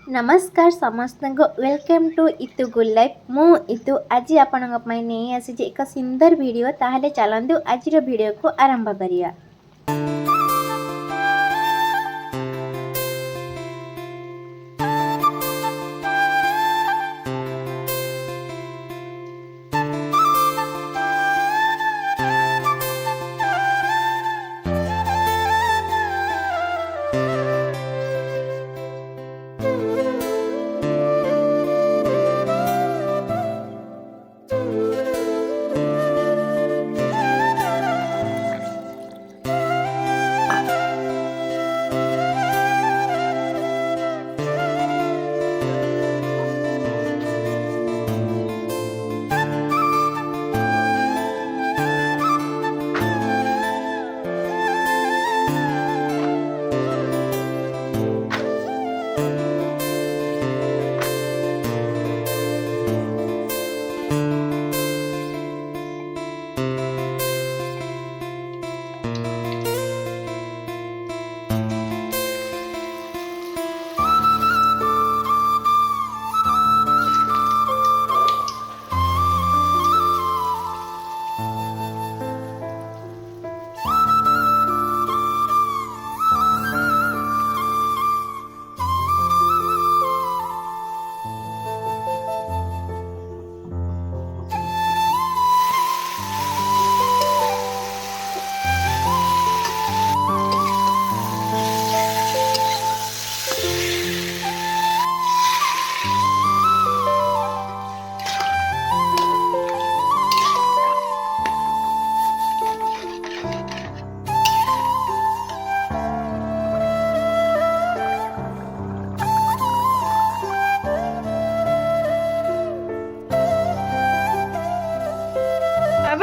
नमस्कार समस्त को वेलकम टू इतु गुड लाइफ मु इतु आज आपण नहीं आसी एक सुंदर वीडियो ताहले चलंतु आज वीडियो को आरंभ करिया।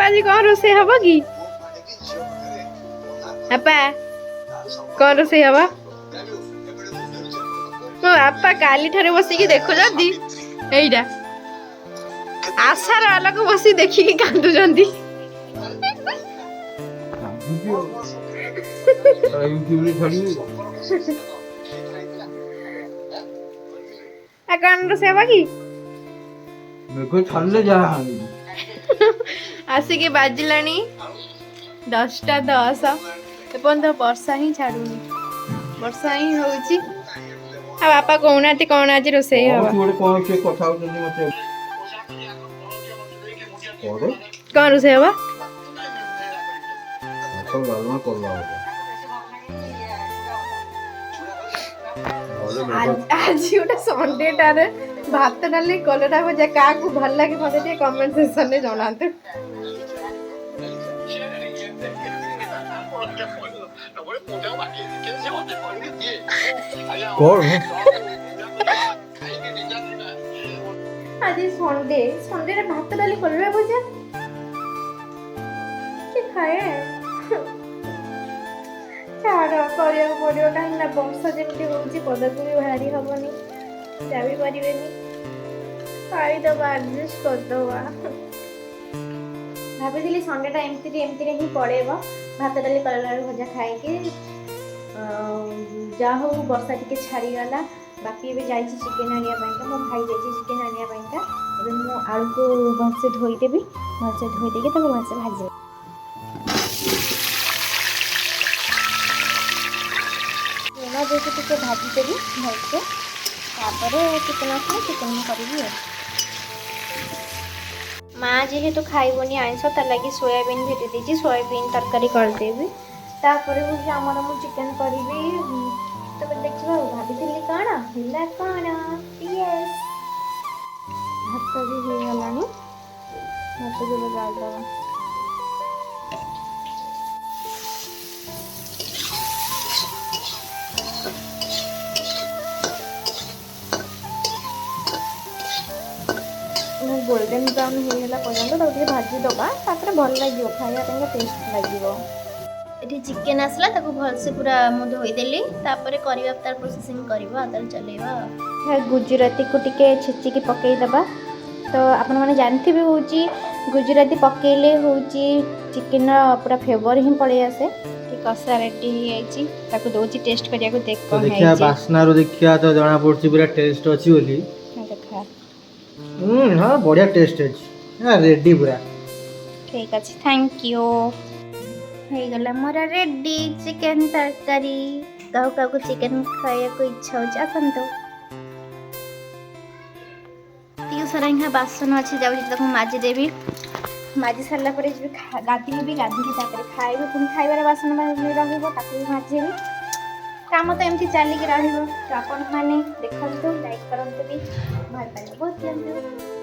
आज कौन रोसे हब कि आपा कौन रोसे हब मो आपा काली ठारे बसी की देखो जदी एइडा आशार वाला को बसी देखी की कांदु जंदी आ कौन रोसे हब कि देखो छल्ले जा आसिके बाजिलानी 10:10 एपन तो वर्षा ही छाड़ुनी वर्षा ही होउची आ बापा कहउनाती कौन आज रोसई हवा कौन से कथा होतनी मते और कौन रोसई हवा तो लालमा करला आज गोटे संडे टारे भात डाली कलरा भजा क्या भल लगे मत कमेंट सेक्शन में जनातु आज संडे संडे रे भात डाली कलरा भजा के खाए छाड़ करिया पड़ो कहीं वर्षा जमी होची पदक भी बाहरी हबनी जा भी पारिबेनी खाईदबा एडजस्ट करदबा भाभी संडेटा एमती ही पड़ेब भात डाली कलरा भजा खाई जा हो वर्षा टी छाड़ीगला बाकी ए जा चिकेन आने मो भाई जा चिकेन आने मु आलू को भलसे धोईदेवी भलसे धोईदे भलसे भाजी जैसे टी भाजीदेवी भलसे चिकेन आसले चिकेन करी माँ जेहेतु खाइबनी आइंस तार लगी सोयाबीन भेटी देती सोयाबीन तरकारी करदेवी तापर आमर मु चिकेन करी तब देखा भाभी कौन है कौन यस भात भी हो गलानी भात जो गालदबा गोल्डन ब्राउन होगा पर्यटन तो भाजी दबा भल लगे खाया टेस्ट लगे ये चिकेन आसला भलसे पूरा मु धोईदेली करवा तार प्रोसेसिंग करवा चलेगा गुजराती को टिके छेचिकी पकईदबा तो आपण मैंने जानते भी हूँ गुजराती पकईले हूँ चिकेन पूरा फ्लेवर ही पड़े आसे कषा रेडी हो जाइए ताको दौची टेस्ट करिया को देख तो कौन देखिया है बास्ना रो देखिया तो जना पड़छि पूरा टेस्ट अछि बोली देखा हां बढ़िया टेस्ट अछि हां रेडी पूरा ठीक अच्छे थैंक यू हो गला मोर रेडी चिकन तरकारी कहू कहू चिकन खाया को इच्छा हो आसतु ती सारा यहाँ बासन अच्छे जाऊँ माजी देवी माजी सारा गाधेबी भी गाधेबी खाइबे पुणी खाइबार बासन माजिबी काम तो एमती चलिक रही तो आपण मैंने देखते लाइक करते भी भल पाए बहुत दिंतु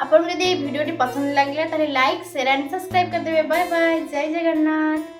आपको यदि भिडियो पसंद लगे तो लाइक शेयर एंड सब्सक्राइब कर देवे बाय बाय जय जगन्नाथ।